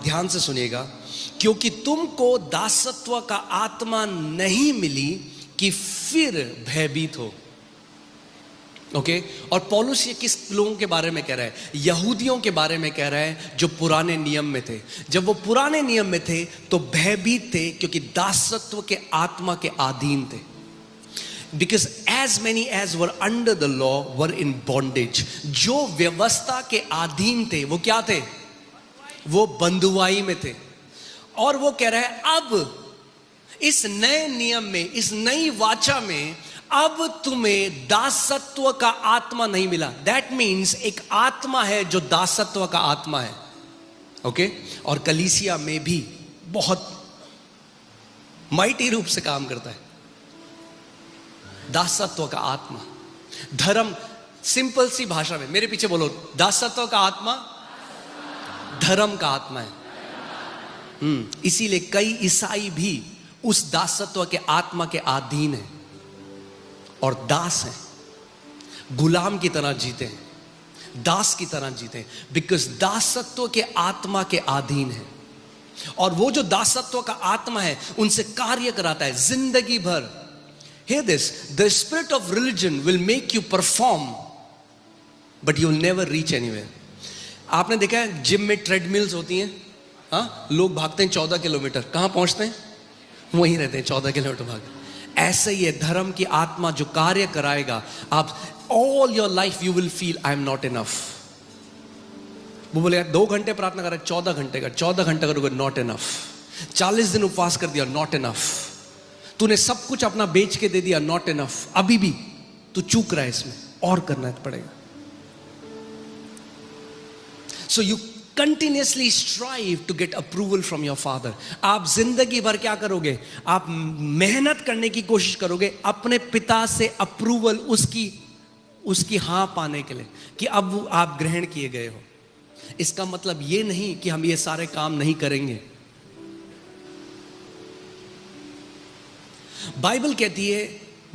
ध्यान से सुनिएगा, क्योंकि तुमको दासत्व का आत्मा नहीं मिली कि फिर भयभीत हो। ओके और पौलुस ये किस लोगों के बारे में कह रहा है? यहूदियों के बारे में कह रहा है जो पुराने नियम में थे। जब वो पुराने नियम में थे तो भयभीत थे, क्योंकि दासत्व के आत्मा के अधीन थे। Because as many as were under the law were in bondage. जो व्यवस्था के अधीन थे वो क्या थे? वो बंधुआई में थे। और वो कह रहा है अब इस नए नियम में, इस नई वाचा में अब तुम्हें दासत्व का आत्मा नहीं मिला। दैट मीन्स एक आत्मा है जो दासत्व का आत्मा है। ओके और कलीसिया में भी बहुत माइटी रूप से काम करता है दासत्व का आत्मा। धर्म, सिंपल सी भाषा में मेरे पीछे बोलो, दासत्व का आत्मा धर्म का आत्मा है। इसीलिए कई ईसाई भी उस दासत्व के आत्मा के अधीन है और दास हैं, गुलाम की तरह जीते हैं, दास की तरह जीते हैं, बिकॉज दासत्व के आत्मा के अधीन है। और वो जो दासत्व का आत्मा है उनसे कार्य कराता है जिंदगी भर। Hear this, the spirit of religion will make you perform, but you'll never reach anywhere. आपने देखा है जिम में ट्रेडमिल्स होती हैं, हाँ लोग भागते हैं 14 किलोमीटर, कहाँ पहुंचते हैं? वहीं रहते हैं 14 किलोमीटर भाग। ऐसे ही है धर्म की आत्मा जो कार्य कराएगा। आप all your life you will feel I am not enough. वो बोले 2 घंटे प्रार्थना कर रहे, 14 घंटे का 14 घंटे करोगे, नॉट इनफ। 40 दिन उपवास कर दिया, नॉट इनफ। तूने सब कुछ अपना बेच के दे दिया, नॉट इनफ। अभी भी तू चूक रहा है, इसमें और करना पड़ेगा। So you continuously strive to get approval from your father. आप जिंदगी भर क्या करोगे? आप मेहनत करने की कोशिश करोगे अपने पिता से अप्रूवल, उसकी हां पाने के लिए कि अब आप ग्रहण किए गए हो। इसका मतलब ये नहीं कि हम ये सारे काम नहीं करेंगे। बाइबल कहती है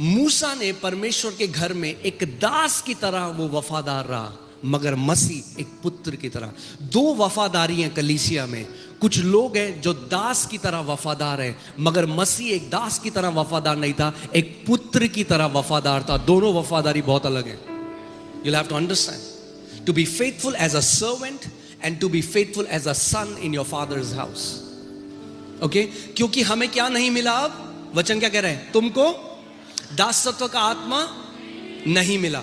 मूसा ने परमेश्वर के घर में एक दास की तरह वो वफादार रहा, मगर मसीह एक पुत्र की तरह। 2 वफादारी हैं कलीसिया में। कुछ लोग हैं जो दास की तरह वफादार है, मगर मसीह एक दास की तरह वफादार नहीं था, एक पुत्र की तरह वफादार था। दोनों वफादारी बहुत अलग है। You'll have to understand. To be faithful as a servant and to be faithful as a son in your father's house. Okay? क्योंकि हमें क्या नहीं मिला? अब वचन क्या कह रहे हैं? तुमको दासत्व का आत्मा नहीं मिला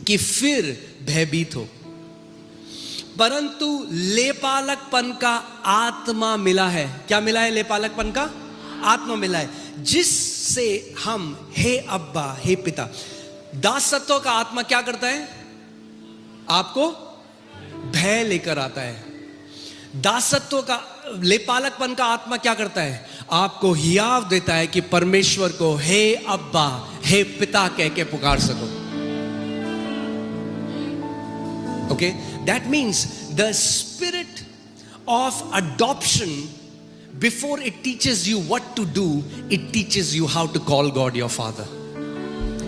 कि फिर भयभीत हो, परंतु लेपालकपन का आत्मा मिला है। क्या मिला है? लेपालकपन का आत्मा मिला है, जिससे हम हे अब्बा, हे पिता। दासत्व का आत्मा क्या करता है? आपको भय लेकर आता है। दासत्व का, लेपालकपन का आत्मा क्या करता है? आपको हियाव देता है कि परमेश्वर को हे अब्बा, हे पिता कह के पुकार सको। Okay, that means the spirit of adoption, before it teaches you what to do, it teaches you how to call God your father.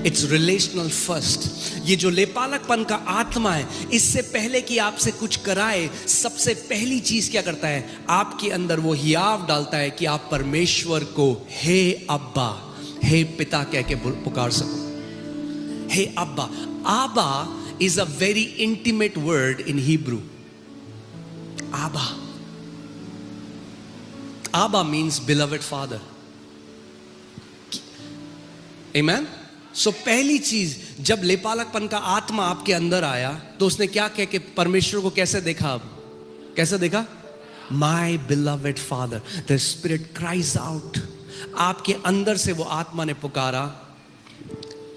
It's relational first. ये जो लेपालकपन का आत्मा है, इससे पहले कि आपसे कुछ कराए, सबसे पहली चीज क्या करता है? आपके अंदर वो हियाव डालता है कि आप परमेश्वर को हे अब्बा, हे पिता कह के पुकार सको। हे अब्बा। आबा is a very intimate word in Hebrew. Abba. Abba means beloved father. Amen? So पहली चीज, जब लेपालकपन का आत्मा आपके अंदर आया तो उसने क्या कह के परमेश्वर को कैसे देखा? अब कैसे देखा? My beloved father. The spirit cries out. आपके अंदर से वो आत्मा ने पुकारा,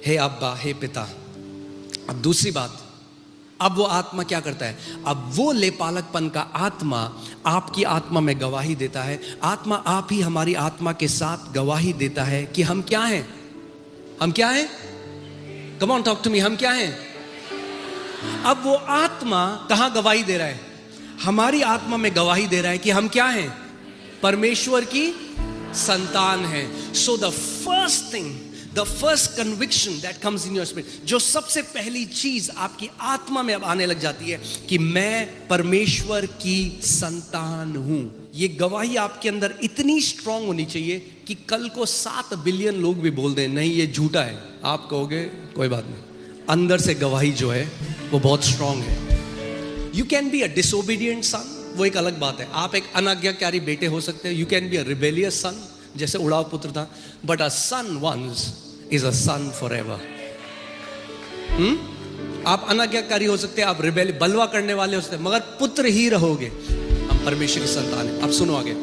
हे अब्बा, हे पिता। अब दूसरी बात, अब वो आत्मा क्या करता है? अब वो लेपालकपन का आत्मा आपकी आत्मा में गवाही देता है। आत्मा आप ही हमारी आत्मा के साथ गवाही देता है कि हम क्या हैं? हम क्या हैं? Come on talk to me. हम क्या हैं? अब वो आत्मा कहां गवाही दे रहा है? हमारी आत्मा में गवाही दे रहा है कि हम क्या हैं? परमेश्वर की संतान हैं। So the first thing the first conviction that comes in your spirit, जो सबसे पहली चीज आपकी आत्मा में अब आने लग जाती है कि मैं परमेश्वर की संतान हूं। ये गवाही आपके अंदर इतनी स्ट्रांग होनी चाहिए कि कल को 7 बिलियन लोग भी बोल दें नहीं ये झूठा है, आप कहोगे कोई बात नहीं, अंदर से गवाही जो है वो बहुत स्ट्रांग है। You can be a disobedient son, वो एक अलग बात है। आप एक अनाज्ञाकारी बेटे हो सकते हैं। You can be a rebellious son, जैसे उड़ाव पुत्र था, but a son once is a son forever. आप अनाज्ञाकारी हो सकते हैं, आप बलवा करने वाले हो सकते हैं, मगर पुत्र ही रहोगे। हम परमेश्वर की संतान है। अब सुनो आगे,